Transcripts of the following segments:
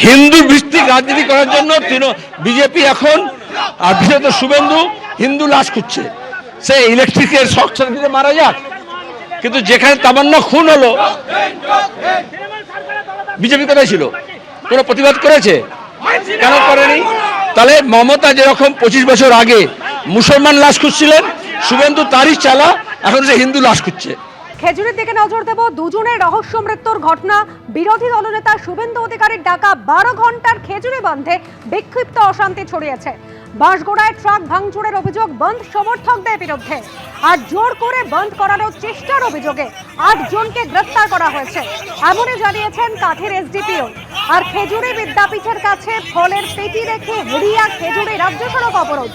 হিন্দু ভিত্তিক রাজনীতি করার জন্য বিজেপি এখন আর বিশেষত শুভেন্দু হিন্দু লাশ খুঁজছে। সে ইলেকট্রিকের শক সার্কিটে মারা যাক, কিন্তু যেখানে তামান্না খুন হলো বিজেপি কোথায় ছিল? কোনো প্রতিবাদ করেছে? কেন করেনি? তাহলে মমতা যেরকম 25 বছর আগে মুসলমান লাশ খুঁজছিলেন, শুভেন্দু তারই চালা, এখন সে হিন্দু লাশ খুঁজছে। খেজুরির দিকে নজর দেব। দুজনের রহস্য মৃত্যুর ঘটনা। বিরোধী দলনেতা শুভেন্দু অধিকারীর ডাকা 12 ঘন্টার খেজুরি বন্ধে বিক্ষিপ্ত অশান্তি ছড়িয়েছে। বাঁশগোড়ায় ট্রাক ভাঙচুরের অভিযোগ বন্ধ সমর্থকদের বিরুদ্ধে, আর জোর করে বন্ধ করানোর চেষ্টার অভিযোগে 8 জনকে গ্রেফতার করা হয়েছে, এমনই জানিয়েছেন কাঁথির এসডিপিও। আর খেজুরি বিদ্যাপীঠের কাছে ফলের পেটি রেখে হেরিয়া খেজুরি রাজ্য সড়ক অবরোধ।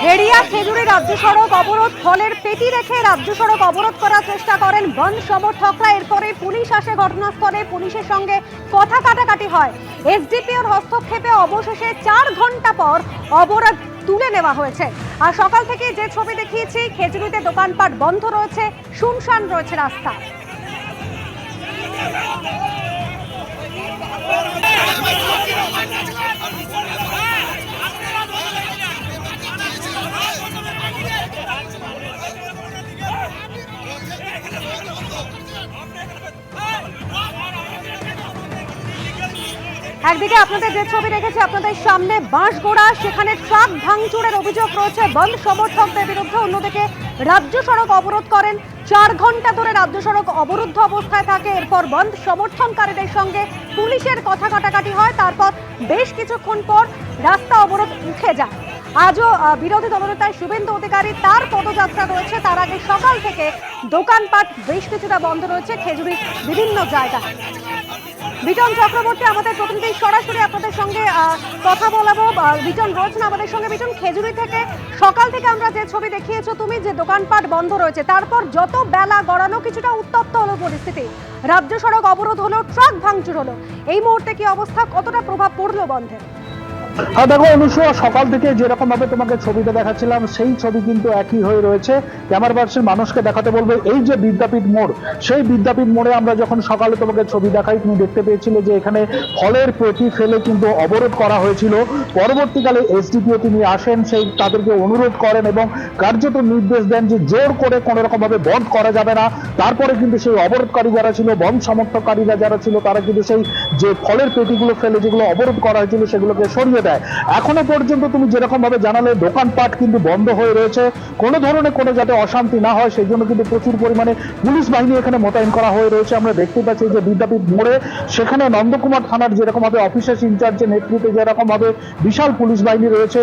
হেরিয়া খেজুরি রাজ্য সড়ক অবরোধ। ফলের পেটি রেখে রাজ্য সড়ক অবরোধ করার চেষ্টা করেন বন্ধ সমর্থকরা। এরপরে পুলিশ আসে ঘটনাস্থলে, পুলিশের সঙ্গে কথা কাটাকাটি হয়। এসডিপিওর হস্তক্ষেপে অবশেষে 4 ঘন্টা পর অবরোধ তুলে নেওয়া হয়েছে। আর সকাল থেকে যে ছবি দেখিয়েছি, খেজুরিতে দোকানপাট বন্ধ রয়েছে, শুনশান রয়েছে রাস্তা। একদিকে আপনাদের যে ছবি রেখেছি আপনাদের সামনে, বাঁশগোড়া, সেখানে ট্রাক ভাঙচুরের অভিযোগ রয়েছে বন্ধ সমর্থকদের বিরুদ্ধে। অন্যদিকে রাজ্য সড়ক অবরোধ করেন, 4 ঘন্টা ধরে রাজ্য সড়ক অবরুদ্ধ অবস্থায় থাকে। এরপর বন্ধ সমর্থনকারীদের সঙ্গে পুলিশের কথা কাটাকাটি হয়, তারপর বেশ কিছুক্ষণ পর রাস্তা অবরোধ উঠে যায়। আজও বিরোধী দলনেতা শুভেন্দু অধিকারী তার পদযাত্রা রয়েছে। তার আগে সকাল থেকে দোকানপাট বেশ কিছুটা বন্ধ রয়েছে খেজুরির বিভিন্ন জায়গায়। বিজন চক্রবর্তী আমাদের প্রতিনিধি, সরাসরি আপনাদের সঙ্গে কথা বলাবো। বিজন রয়েছেন আমাদের সঙ্গে। বিজন, খেজুরি থেকে সকাল থেকে আমরা যে ছবি দেখিয়েছো তুমি, যে দোকানপাট বন্ধ রয়েছে, তারপর যত বেলা গড়ালো কিছুটা উত্তপ্ত হলো পরিস্থিতি, রাজ্য সড়ক অবরোধ হলো, ট্রাক ভাঙচুর হলো। এই মুহূর্তে কি অবস্থা, কতটা প্রভাব পড়লো বন্ধে? হ্যাঁ দেখো অনুষ্য, সকাল থেকে যেরকম ভাবে তোমাকে ছবিটা দেখাচ্ছিলাম সেই ছবি কিন্তু একই হয়ে রয়েছে। ক্যামেরা পার্সন মানুষকে দেখাতে বলবে এই যে বিদ্যাপীঠ মোড়, সেই বিদ্যাপীঠ মোড়ে আমরা যখন সকালে তোমাকে ছবি দেখাই, তুমি দেখতে পেয়েছিলে যে এখানে ফলের পেটি ফেলে কিন্তু অবরোধ করা হয়েছিল। পরবর্তীকালে এসডিপিও তিনি আসেন, সেই তাদেরকে অনুরোধ করেন এবং কার্যত নির্দেশ দেন যে জোর করে কোনো রকম ভাবে বন্ধ করা যাবে না। তারপরে কিন্তু সেই অবরোধকারী যারা ছিল, বন্ধ সমর্থককারীরা যারা ছিল, তারা কিন্তু সেই যে ফলের পেটিগুলো ফেলে যেগুলো অবরোধ করা হয়েছিল সেগুলোকে সরিয়ে দেয়। এখনো পর্যন্ত তুমি যেরকম ভাবে জানালে দোকানপাট কিন্তু বন্ধ হয়ে রয়েছে, কোনো ধরনের কোনো যাতে অশান্তি না হয় সেই জন্য কিন্তু প্রচুর পরিমাণে পুলিশ বাহিনী এখানে মোতায়েন করা হয়ে রয়েছে। আমরা দেখতে পাচ্ছি যে বিদ্যাপীঠ মোড়ে সেখানে নন্দকুমার থানার যেরকম ভাবে অফিসার ইনচার্জের নেতৃত্বে যেরকম ভাবে বিশাল পুলিশ বাহিনী রয়েছে,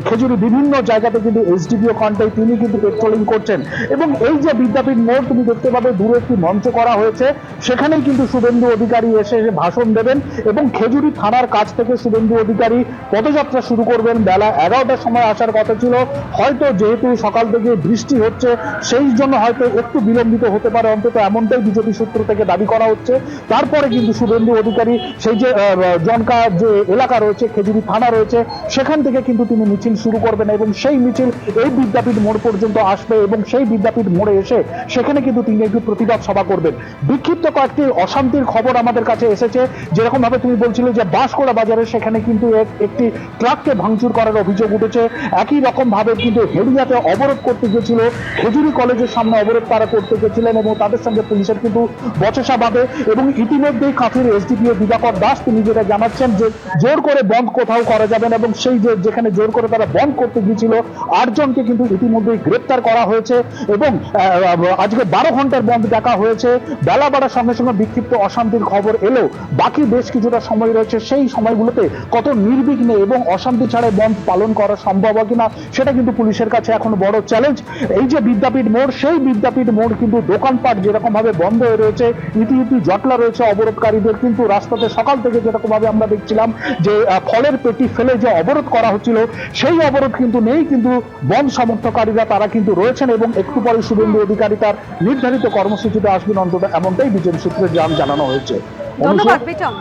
খেজুরি বিভিন্ন জায়গাতে কিন্তু এসডিপিও কন্টাই তিনি কিন্তু পেট্রোলিং করছেন। এবং এই যে বিদ্যাপীঠ মোড় তুমি দেখতে পাবে দূরে একটি মঞ্চ করা হয়েছে, সেখানেই কিন্তু শুভেন্দু অধিকারী এসে ভাষণ দেবেন এবং খেজুরি থানার কাছ থেকে শুভেন্দু অধিকারী পদযাত্রা শুরু করবেন। বেলা 11টার সময় আসার কথা ছিল, হয়তো যেহেতু সকাল থেকে বৃষ্টি হচ্ছে সেই জন্য হয়তো একটু বিলম্বিত হতে পারে, অন্তত এমনটাই বিজেপি সূত্র থেকে দাবি করা হচ্ছে। তারপরে কিন্তু শুভেন্দু অধিকারী সেই যে জনকা যে এলাকা রয়েছে, খেজুরি থানা রয়েছে, সেখান থেকে কিন্তু তিনি মিছিল শুরু করবেন এবং সেই মিছিল এই বিদ্যাপীঠ মোড় পর্যন্ত আসবে এবং সেই বিদ্যাপীঠ মোড়ে এসে সেখানে কিন্তু তিনি একটু প্রতিবাদ সভা করবেন। বিক্ষিপ্ত কয়েকটি অশান্তির খবর আমাদের কাছে এসেছে, যেরকম ভাবে তুমি বলছিলে যে বাঁশগোড়া বাজারে সেখানে কিন্তু একটি ট্রাককে ভাঙচুর করার অভিযোগ উঠেছে। একই রকম ভাবে কিন্তু হেরিয়াতে অবরোধ করতে গেছিল, খেজুরি কলেজের সামনে অবরোধ তারা করতে গেছিলেন এবং তাদের সঙ্গে পুলিশের কিন্তু বচসা বাঁধে। এবং ইতিমধ্যেই কাঁথির এসডিপিও দিবাকর দাস তিনি যেটা জানাচ্ছেন যে জোর করে বন্ধ কোথাও করা যাবে না এবং সেই যে যেখানে জোর করে তারা বন্ধ করতে গিয়েছিল 8 জনকে কিন্তু ইতিমধ্যেই গ্রেপ্তার করা হয়েছে এবং আজকে 12 ঘন্টার বন্ধ ডাকা হয়েছে। বেলা বাড়ার সঙ্গে সঙ্গে বিক্ষিপ্ত অশান্তির খবর এলেও বাকি বেশ কিছুটা সময় রয়েছে, সেই সময়গুলোতে কত নির্বিঘ্নে নির্বিঘ্নে এবং অশান্তি ছাড়াই বন্ধ পালন করা সম্ভব হয় কিনা সেটা কিন্তু পুলিশের কাছে এখন বড় চ্যালেঞ্জ। এই যে বিদ্যাপীঠ মোড়, সেই বিদ্যাপীঠ মোড় কিন্তু দোকানপাট যেরকম ভাবে বন্ধ হয়ে রয়েছে, ইতিমধ্যে জটলা রয়েছে অবরোধকারীদের, কিন্তু রাস্তাতে সকাল থেকে যেরকম ভাবে আমরা দেখছিলাম যে ফলের পেটি ফেলে যে অবরোধ করা হচ্ছিল, সেই অবরোধ কিন্তু নেই, কিন্তু বন্ধ সমর্থকারীরা তারা কিন্তু রয়েছেন এবং একটু পরে শুভেন্দু অধিকারী তার নির্ধারিত কর্মসূচিতে আসবেন অন্তত, এমনটাই বিজেপি সূত্রে জানানো হয়েছে। ধন্যবাদ বিটন।